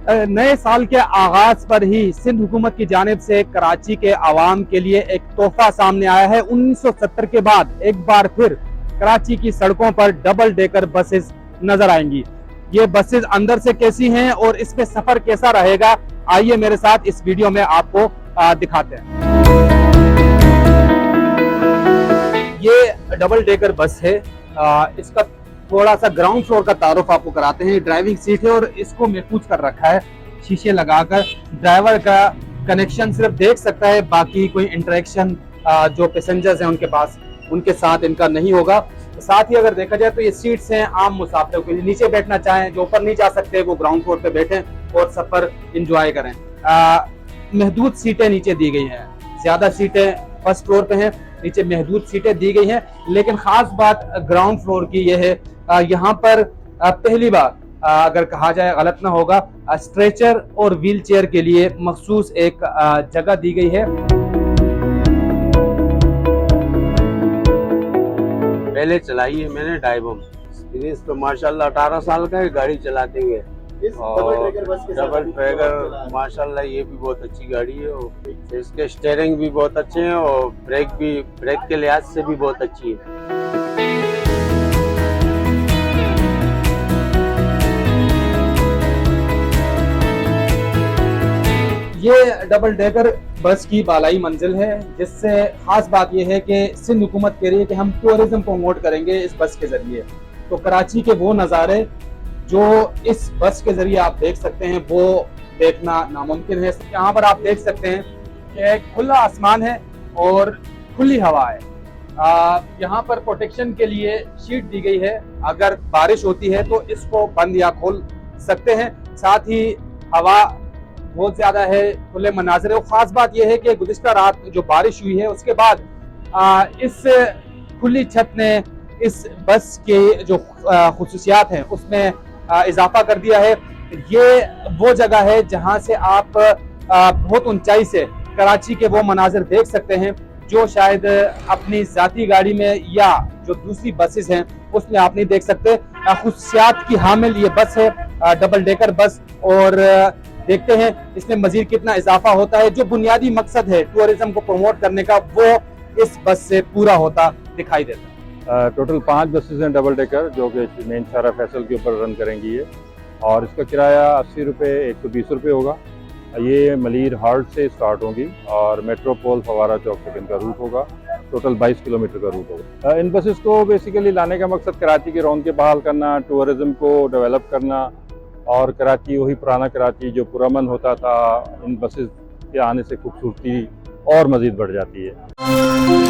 नए साल के आगाज पर ही सिंध हुकूमत की जानिब से कराची के आवाम के लिए एक तोहफा सामने आया है। 1970 के बाद एक बार फिर कराची की सड़कों पर डबल डेकर बसेस नजर आएंगी। ये बसेस अंदर से कैसी हैं और इसमें सफर कैसा रहेगा, आइए मेरे साथ इस वीडियो में आपको दिखाते हैं। ये डबल डेकर बस है। इसका थोड़ा सा ग्राउंड फ्लोर का तारुफ आपको कराते हैं। ड्राइविंग सीट है और इसको महफूज कर रखा है शीशे लगाकर। ड्राइवर का कनेक्शन सिर्फ देख सकता है, बाकी कोई इंटरेक्शन जो पैसेंजर्स हैं उनके पास उनके साथ इनका नहीं होगा। साथ ही अगर देखा जाए तो ये सीट्स हैं आम मुसाफिरों के लिए। नीचे बैठना चाहें, जो ऊपर नहीं जा सकते, वो ग्राउंड फ्लोर पे बैठें और सफर इंजॉय करें। महदूद सीटें नीचे दी गई हैं, ज्यादा सीटें फर्स्ट फ्लोर पे हैं, नीचे महदूद सीटें दी गई हैं। लेकिन खास बात ग्राउंड फ्लोर की यह है, यहाँ पर पहली बार अगर कहा जाए गलत ना होगा, स्ट्रेचर और व्हील चेयर के लिए मखसूस एक जगह दी गई है। पहले चलाई है मैंने डाइबम एक्सपीरियंस, तो माशाल्लाह 18 साल का है गाड़ी चलाते हुए। और डबल ट्रैकर माशाल्लाह ये भी बहुत अच्छी गाड़ी है और इसके स्टीयरिंग भी बहुत अच्छे हैं और ब्रेक के लिहाज से भी बहुत अच्छी है। ये डबल डेकर बस की बालाई मंजिल है, जिससे खास बात यह है कि सिंध हुकूमत कह रही है कि हम टूरिज्म प्रमोट करेंगे इस बस के जरिए। तो कराची के वो नज़ारे जो इस बस के जरिए आप देख सकते हैं वो देखना नामुमकिन है। यहाँ पर आप देख सकते हैं कि खुला आसमान है और खुली हवा है। यहाँ पर प्रोटेक्शन के लिए शीट दी गई है, अगर बारिश होती है तो इसको बंद या खोल सकते हैं। साथ ही हवा बहुत ज्यादा है, खुले मनाजर है। खास बात यह है कि गुज़िश्ता रात जो बारिश हुई है उसके बाद इस खुली छत ने इस बस के जो खुसूसियात हैं उसमें इजाफा कर दिया है। ये वो जगह है जहां से आप बहुत ऊंचाई से कराची के वो मनाजिर देख सकते हैं जो शायद अपनी जाती गाड़ी में या जो दूसरी बसेस हैं उसमें आप नहीं देख सकते। खुसूसियात की हामिल ये बस है, डबल डेकर बस। और देखते हैं इसमें मजीद कितना इजाफा होता है। जो बुनियादी मकसद है टूरिज्म को प्रमोट करने का, वो इस बस से पूरा होता दिखाई देता है। टोटल 5 बसेस हैं डबल डेकर, जो कि मेन शारा फैसल के ऊपर रन करेंगी ये। और इसका किराया 80 रुपये 120 रुपये होगा। ये मलीर हार्ट से स्टार्ट होंगी और मेट्रोपोल फवारा चौक तक इनका रूट होगा। टोटल 22 किलोमीटर का रूट होगा। इन बसेस को बेसिकली लाने का मकसद कराची की रौनक बहाल करना, टूरिज्म को डेवलप करना और कराची वही पुराना कराची जो पुरअमन होता था, इन बसेस के आने से खूबसूरती और मज़ीद बढ़ जाती है।